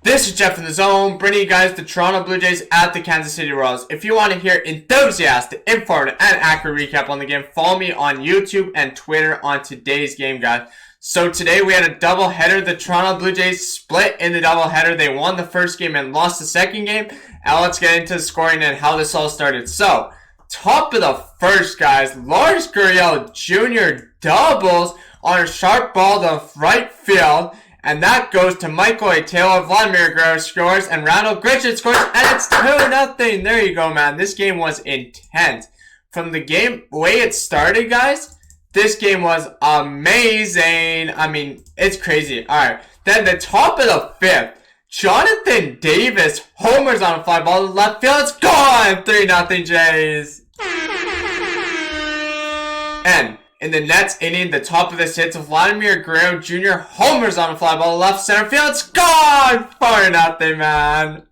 This is Jeff in the Zone, bringing you guys the Toronto Blue Jays at the Kansas City Royals. If you want to hear enthusiastic, informative, and accurate recap on the game, follow me on YouTube and Twitter on today's game, guys. So today we had a doubleheader. The Toronto Blue Jays split in the doubleheader. They won the first game and lost the second game. Now let's get into the scoring and how this all started. So, top of the first, guys, Lourdes Gurriel Jr. doubles on a sharp ball to right field. And that goes to Michael A. Taylor. Vladimir Guerrero scores, and Randall Grichuk scores, and it's 2-0. There you go, man. This game was intense. From the way it started, guys, this game was amazing. I mean, it's crazy. Alright, then the top of the fifth, Jonathan Davis homers on a fly ball to left field. It's gone! 3-0 Jays. And in the next inning, the top of this hits, Vladimir Guerrero Jr. homers on a fly ball to left center field. It's gone! 4-0, man.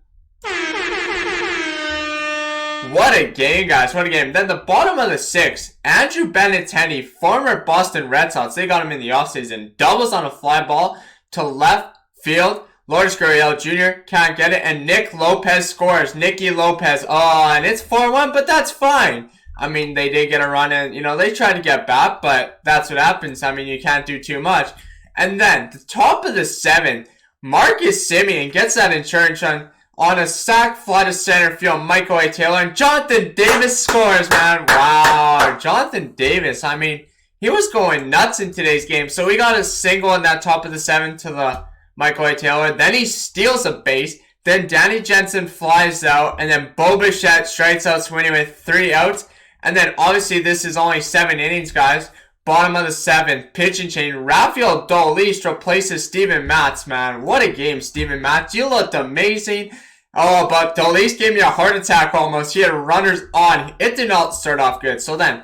What a game, guys. What a game. Then the bottom of the sixth, Andrew Benintendi, former Boston Red Sox, they got him in the offseason, doubles on a fly ball to left field. Lourdes Gurriel Jr. can't get it, and Nick Lopez scores. Nicky Lopez. Oh, and it's 4-1, but that's fine. I mean, they did get a run, and, they tried to get back, but that's what happens. I mean, you can't do too much. And then, the top of the seventh, Marcus Semien gets that insurance run on a sac fly to center field. Michael A. Taylor, and Jonathan Davis scores, man. Wow, Jonathan Davis, I mean, he was going nuts in today's game. So we got a single in that top of the seventh to the Michael A. Taylor. Then he steals a base. Then Danny Jansen flies out, and then Bo Bichette strikes out Sweeney with 3 outs. And then, obviously, this is only 7 innings, guys. Bottom of the seventh, pitching change. Rafael Dolis replaces Steven Matz, man. What a game, Steven Matz. You looked amazing. Oh, but Dolis gave me a heart attack almost. He had runners on. It did not start off good. So then,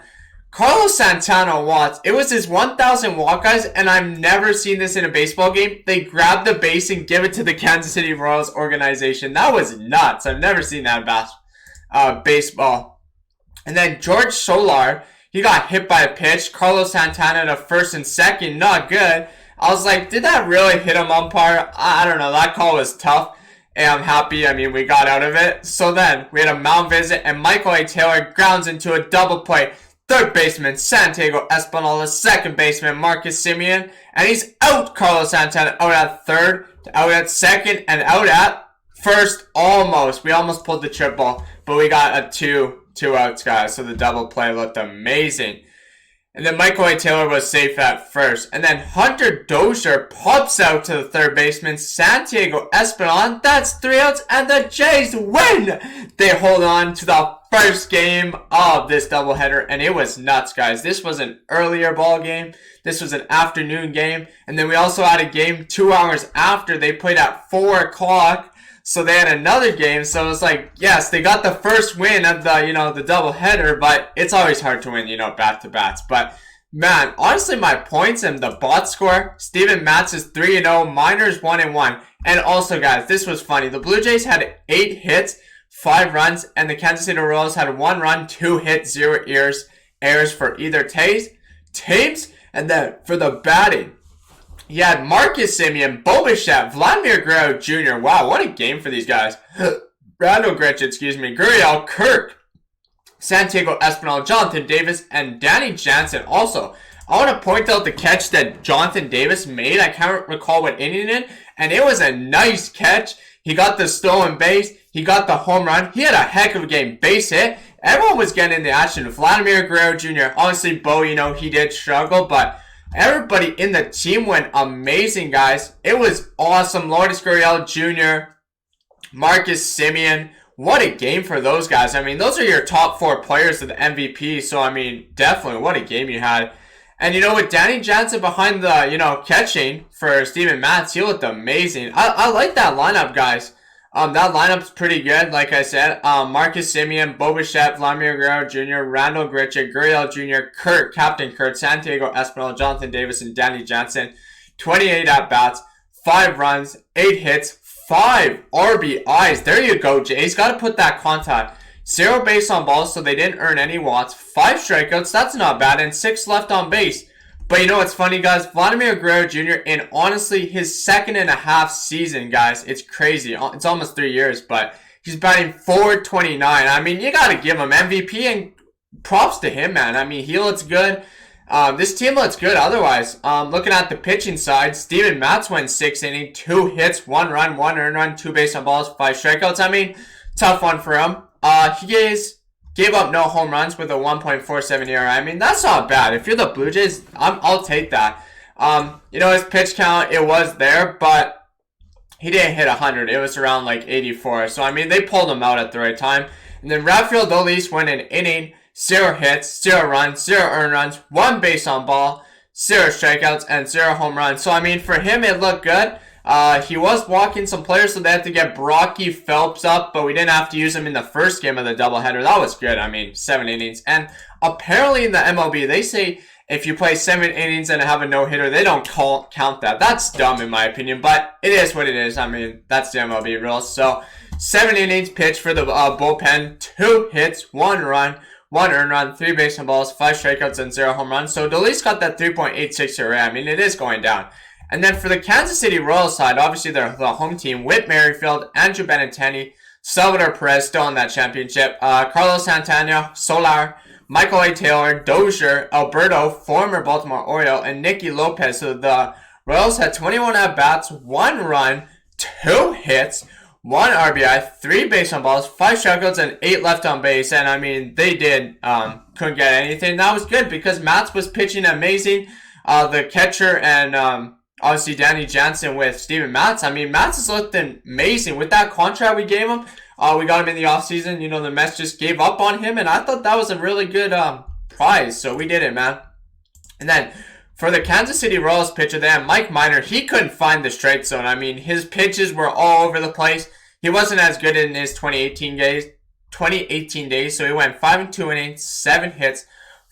Carlos Santana walks. It was his 1,000 walk, guys, and I've never seen this in a baseball game. They grab the base and give it to the Kansas City Royals organization. That was nuts. I've never seen that in baseball. And then George Solar, he got hit by a pitch. Carlos Santana to first and second, not good. I was like, did that really hit him, umpire? I don't know. That call was tough. And I'm happy, we got out of it. So then, we had a mound visit, and Michael A. Taylor grounds into a double play. Third baseman, Santiago Espinal, second baseman, Marcus Semien. And he's out. Carlos Santana out at third, out at second, and out at first almost. We almost pulled the triple, but we got a two outs, guys. So the double play looked amazing. And then Michael A. Taylor was safe at first. And then Hunter Dozier pops out to the third baseman, Santiago Espinal. That's 3 outs, and the Jays win! They hold on to the first game of this doubleheader, and it was nuts, guys. This was an earlier ball game. This was an afternoon game. And then we also had a game 2 hours after. They played at 4 o'clock. So they had another game, so it's like, yes, they got the first win of the, the doubleheader, but it's always hard to win, back-to-backs. But, man, honestly, my points and the box score, Steven Matz is 3-0, Miners 1-1. And also, guys, this was funny. The Blue Jays had 8 hits, 5 runs, and the Kansas City Royals had 1 run, 2 hits, 0 errors for either teams. And then, for the batting, you had Marcus Semien, Bo Bichette, Vladimir Guerrero Jr. Wow, what a game for these guys. Randall Grichuk, Gurriel, Kirk, Santiago Espinal, Jonathan Davis, and Danny Jansen. Also, I want to point out the catch that Jonathan Davis made. I can't recall what inning it, and it was a nice catch. He got the stolen base. He got the home run. He had a heck of a game. Base hit. Everyone was getting in the action. Vladimir Guerrero Jr. Honestly, Bo, he did struggle, but everybody in the team went amazing, guys. It was awesome. Lourdes Gurriel Jr., Marcus Semien. What a game for those guys. Those are your top 4 players of the MVP. So, definitely what a game you had. And, with Danny Jansen behind the, catching for Steven Matz, he looked amazing. I like that lineup, guys. That lineup's pretty good, like I said. Marcus Semien, Bo Bichette, Vladimir Guerrero Jr., Randall Grichuk, Gurriel Jr., Kurt, Captain Kurt, Santiago Espinal, Jonathan Davis, and Danny Jansen. 28 at-bats, 5 runs, 8 hits, 5 RBIs. There you go, Jays. Got to put that contact. 0 base on balls, so they didn't earn any walks. 5 strikeouts, that's not bad, and 6 left on base. But you know what's funny, guys? Vladimir Guerrero Jr. in honestly his 2.5 season, guys. It's crazy. It's almost 3 years, but he's batting .429. I mean, you gotta give him MVP and props to him, man. I mean, he looks good. This team looks good otherwise. Looking at the pitching side, Steven Matz went 6 innings, 2 hits, 1 run, 1 earned run, 2 base on balls, 5 strikeouts. I mean, tough one for him. He gave up no home runs with a 1.47 ERA. I mean, that's not bad. If you're the Blue Jays, I'll take that. You know, his pitch count, it was there, but he didn't hit 100. It was around like 84. So, I mean, they pulled him out at the right time. And then Rafael Dolis went an inning, 0 hits, 0 runs, 0 earned runs, 1 base on ball, 0 strikeouts, and 0 home runs. So, I mean, for him, it looked good. He was walking some players, so they had to get Brocky Phelps up, but we didn't have to use him in the first game of the doubleheader. That was good. I mean, 7 innings. And apparently in the MLB, they say if you play 7 innings and have a no-hitter, they don't count that. That's dumb in my opinion, but it is what it is. I mean, that's the MLB rules. So, 7 innings pitched for the bullpen, 2 hits, 1 run, 1 earned run, 3 base on balls, 5 strikeouts, and 0 home runs. So, Dolis got that 3.86 ERA. I mean, it is going down. And then for the Kansas City Royals side, obviously they're the home team. Whit Merrifield, Andrew Benintendi, Salvador Perez still in that championship. Carlos Santana, Solar, Michael A. Taylor, Dozier, Alberto, former Baltimore Oriole, and Nicky Lopez. So the Royals had 21 at-bats, 1 run, 2 hits, 1 RBI, 3 base on balls, 5 strikeouts, and 8 left on base. And I mean, they couldn't get anything. That was good because Matz was pitching amazing. The catcher and obviously Danny Jansen with Steven Matz. I mean, Matz has looked amazing. With that contract we gave him, we got him in the offseason. You know, the Mets just gave up on him, and I thought that was a really good prize. So we did it, man. And then for the Kansas City Royals pitcher, they had Mike Minor. He couldn't find the strike zone. I mean, his pitches were all over the place. He wasn't as good in his 2018 days. So he went 5-2 innings, 7 hits,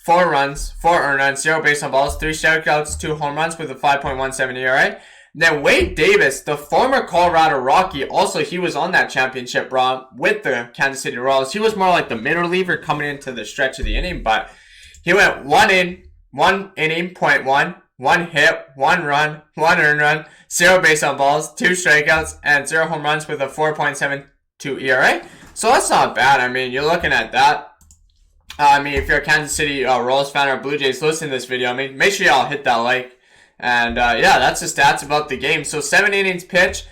4 runs, 4 earned runs, 0 base on balls, 3 strikeouts, 2 home runs with a 5.17 ERA. Then Wade Davis, the former Colorado Rocky, also he was on that championship run with the Kansas City Royals. He was more like the middle reliever coming into the stretch of the inning, but he went 1 inning, .1, 1 hit, 1 run, 1 earned run, 0 base on balls, 2 strikeouts, and 0 home runs with a 4.72 ERA. So that's not bad. I mean, you're looking at that. I mean, if you're a Kansas City Royals fan or Blue Jays listening to this video, I mean, make sure y'all hit that like. And yeah, that's the stats about the game. So 7 innings pitch,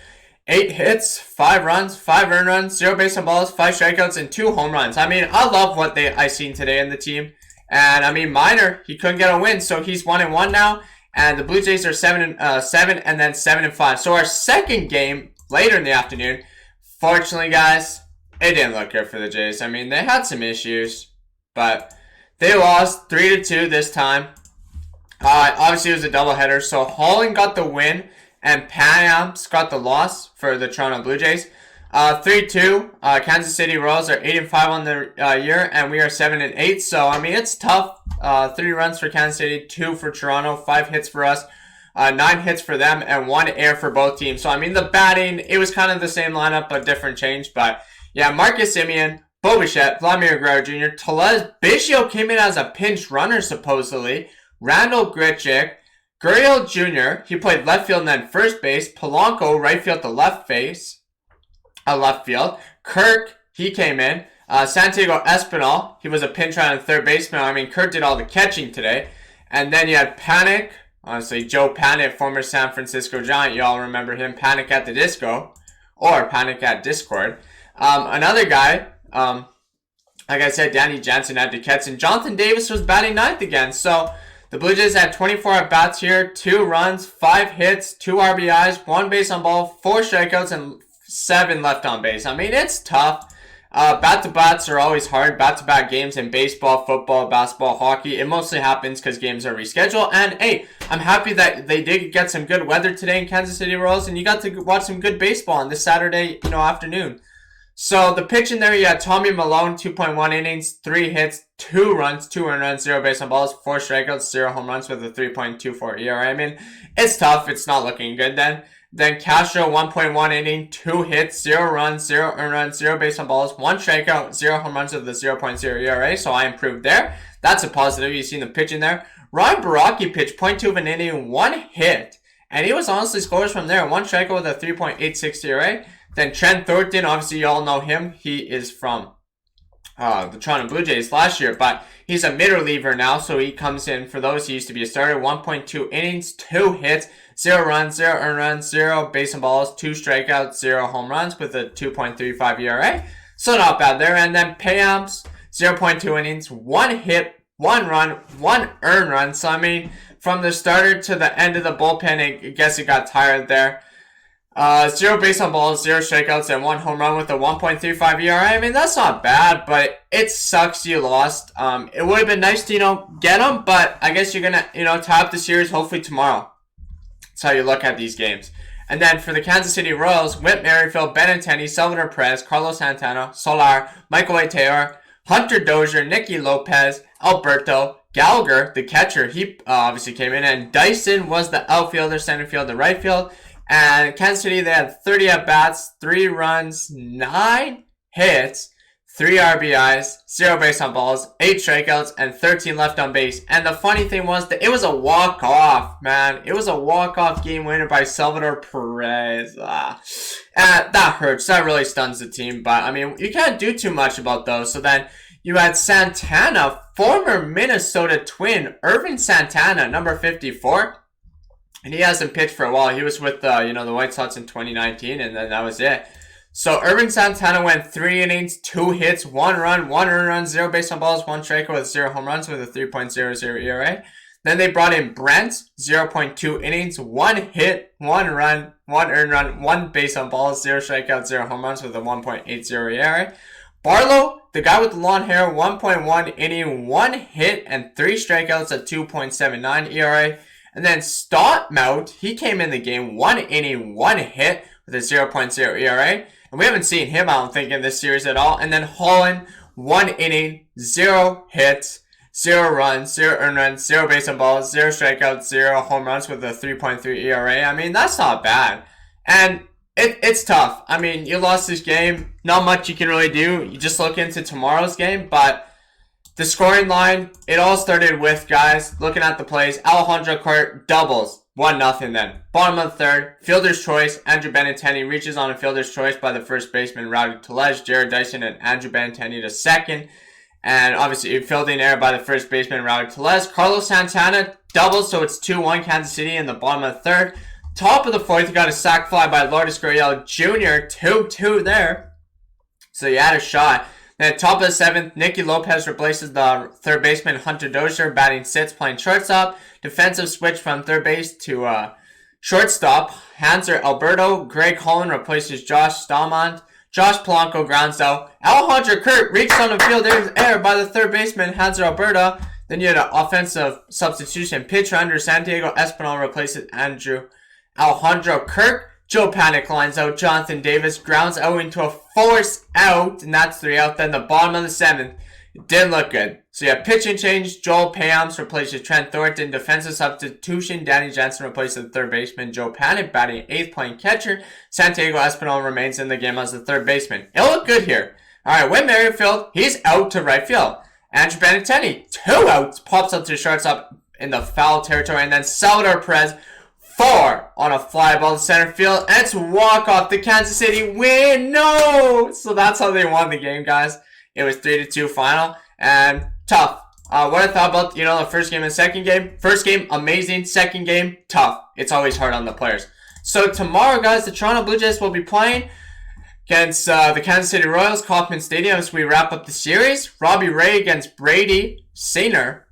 8 hits, 5 runs, 5 earned runs, 0 base on balls, 5 strikeouts, and 2 home runs. I mean, I love what I seen today in the team. And I mean, Minor, he couldn't get a win, so he's 1-1 now. And the Blue Jays are 7 and then 7-5. So our second game later in the afternoon, fortunately, guys, it didn't look good for the Jays. I mean, they had some issues. But they lost 3-2 this time. Obviously, it was a doubleheader. So Holland got the win and Pam's got the loss for the Toronto Blue Jays. 3-2. Kansas City Royals are 8-5 on the year, and we are 7-8. So I mean, it's tough. 3 runs for Kansas City, 2 for Toronto, 5 hits for us, 9 hits for them, and 1 air for both teams. So I mean, the batting, it was kind of the same lineup, but different change. But yeah, Marcus Semien, Bo Bichette, Vladimir Guerrero Jr., Telez Biggio came in as a pinch runner, supposedly. Randall Grichuk, Gurriel Jr., he played left field and then first base. Polanco, right field to left field. Kirk, he came in. Santiago Espinal, he was a pinch runner and third baseman. I mean, Kirk did all the catching today. And then you had Panic, honestly, Joe Panic, former San Francisco Giant. You all remember him, Panic at the Disco, or Panic at Discord. Another guy, like I said, Danny Jansen had to catch, and Jonathan Davis was batting ninth again. So the Blue Jays had 24 at-bats here, 2 runs, 5 hits, 2 RBIs, 1 base on ball, 4 strikeouts, and 7 left on base. I mean, it's tough. Bat-to-bats are always hard. Back-to-back games in baseball, football, basketball, hockey. It mostly happens because games are rescheduled. And, hey, I'm happy that they did get some good weather today in Kansas City Royals, and you got to watch some good baseball on this Saturday, afternoon. So the pitch in there, you had Tommy Malone, 2.1 innings, 3 hits, 2 runs, 2 earned runs, 0 base on balls, 4 strikeouts, 0 home runs with a 3.24 ERA. I mean, it's tough. It's not looking good then. Then Castro, 1.1 inning, 2 hits, 0 runs, 0 earned runs, 0 base on balls, 1 strikeout, 0 home runs with a 0.0 ERA. So I improved there. That's a positive. You've seen the pitch in there. Ryan Baraki pitched .2 of an inning, 1 hit. And he was honestly scoreless from there. 1 strikeout with a 3.86 ERA. Then Trent Thornton, obviously you all know him. He is from the Toronto Blue Jays last year, but he's a mid-reliever now, so he comes in. For those, he used to be a starter. 1.2 innings, 2 hits, 0 runs, 0 earned runs, 0 base and balls, 2 strikeouts, 0 home runs with a 2.35 ERA. So not bad there. And then Payamps, 0.2 innings, 1 hit, 1 run, 1 earned run. So, I mean, from the starter to the end of the bullpen, I guess it got tired there. 0 base on balls, 0 strikeouts, and 1 home run with a 1.35 ERA. I mean, that's not bad, but it sucks you lost. It would have been nice to, get them, but I guess you're going to, tie up the series hopefully tomorrow. That's how you look at these games. And then for the Kansas City Royals, Whit Merrifield, Benintendi, Salvador Perez, Carlos Santana, Solar, Michael A. Taylor, Hunter Dozier, Nicky Lopez, Alberto, Gallagher, the catcher, he obviously came in, and Dyson was the outfielder, center field, and right field. And Kansas City, they had 30 at-bats, 3 runs, 9 hits, 3 RBIs, 0 base on balls, 8 strikeouts, and 13 left on base. And the funny thing was that it was a walk-off, man. It was a walk-off game winner by Salvador Perez. That hurts. That really stuns the team. But, I mean, you can't do too much about those. So then you had Santana, former Minnesota Twin, Irvin Santana, number 54. And he hasn't pitched for a while. He was with, the White Sox in 2019, and then that was it. So, Irvin Santana went 3 innings, 2 hits, 1 run, 1 earned run, 0 base on balls, 1 strikeout with 0 home runs with a 3.00 ERA. Then they brought in Brent, 0.2 innings, 1 hit, 1 run, 1 earned run, 1 base on balls, 0 strikeouts, 0 home runs with a 1.80 ERA. Barlow, the guy with the long hair, 1.1 inning, 1 hit, and 3 strikeouts at 2.79 ERA. And then Stottmount, he came in the game, 1 inning, 1 hit with a 0.0 ERA. And we haven't seen him, I don't think, in this series at all. And then Holland, 1 inning, 0 hits, 0 runs, 0 earned runs, 0 base on balls, 0 strikeouts, 0 home runs with a 3.3 ERA. I mean, that's not bad. And it's tough. I mean, you lost this game. Not much you can really do. You just look into tomorrow's game, but the scoring line, it all started with, guys, looking at the plays. Alejandro Kirk doubles, 1-0 then. Bottom of the third, fielder's choice. Andrew Benintendi reaches on a fielder's choice by the first baseman, Rowdy Tellez. Jared Dyson and Andrew Benintendi to second. And obviously, a fielding error by the first baseman, Rowdy Tellez. Carlos Santana doubles, so it's 2-1 Kansas City in the bottom of the third. Top of the fourth, you got a sac fly by Lourdes Gurriel Jr., 2-2 there. So you had a shot. Then top of the seventh, Nicky Lopez replaces the third baseman Hunter Dozier, batting sixth, playing shortstop. Defensive switch from third base to shortstop. Hanser Alberto. Greg Holland replaces Josh Stalmont. Josh Polanco grounds out. Alejandro Kirk reached on the field error by the third baseman Hanser Alberto. Then you had an offensive substitution. Pitcher under Santiago Espinal replaces Alejandro Kirk. Joe Panic lines out. Jonathan Davis grounds out into a force out, and that's 3 out. Then the bottom of the seventh, it didn't look good. So you have pitching change. Joel Payamps replaces Trent Thornton. Defensive substitution. Danny Jansen replaces the third baseman. Joe Panic batting eighth, playing catcher. Santiago Espinal remains in the game as the third baseman. It looked good here. Alright, Whit Merrifield, he's out to right field. Andrew Benintendi, 2 outs, pops up to shortstop in the foul territory, and then Salvador Perez, 4 on a fly ball to center field, and it's walk off. The Kansas City win. No! So that's how they won the game, guys. It was 3-2 final, and tough. What I thought about, the first game and second game. First game, amazing. Second game, tough. It's always hard on the players. So tomorrow, guys, the Toronto Blue Jays will be playing against the Kansas City Royals, Kauffman Stadium, as we wrap up the series. Robbie Ray against Brady Singer.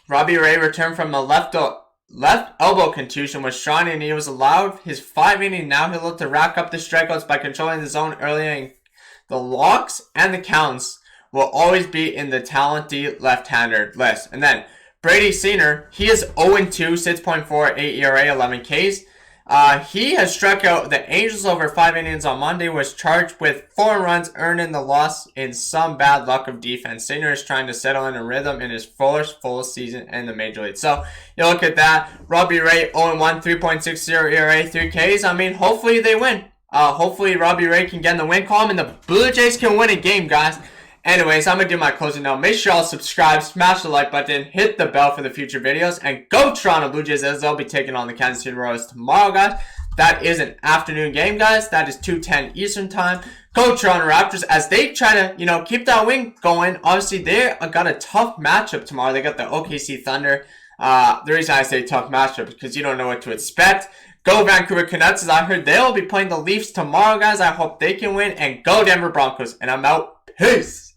Robbie Ray returned from a left elbow contusion was strong, and he was allowed his 5 inning. Now he'll look to rack up the strikeouts by controlling the zone early, and the walks and the counts will always be in the talented left-hander list. And then Brady Singer, he is 0-2, 6.48 ERA, 11 Ks. He has struck out the Angels over 5 innings on Monday, was charged with 4 runs earned in the loss in some bad luck of defense. Singer is trying to settle in a rhythm in his first full season in the Major League. So, you look at that. Robbie Ray, 0-1, 3.60 ERA, 3 Ks. I mean, hopefully they win. Hopefully Robbie Ray can get in the win column, and the Blue Jays can win a game, guys. Anyways, I'm going to do my closing now. Make sure y'all subscribe, smash the like button, hit the bell for the future videos, and go Toronto Blue Jays as they'll be taking on the Kansas City Royals tomorrow, guys. That is an afternoon game, guys. That is 2:10 Eastern time. Go Toronto Raptors as they try to, keep that wing going. Obviously, they got a tough matchup tomorrow. They got the OKC Thunder. The reason I say tough matchup is because you don't know what to expect. Go Vancouver Canucks, as I heard they'll be playing the Leafs tomorrow, guys. I hope they can win. And go Denver Broncos. And I'm out. Peace.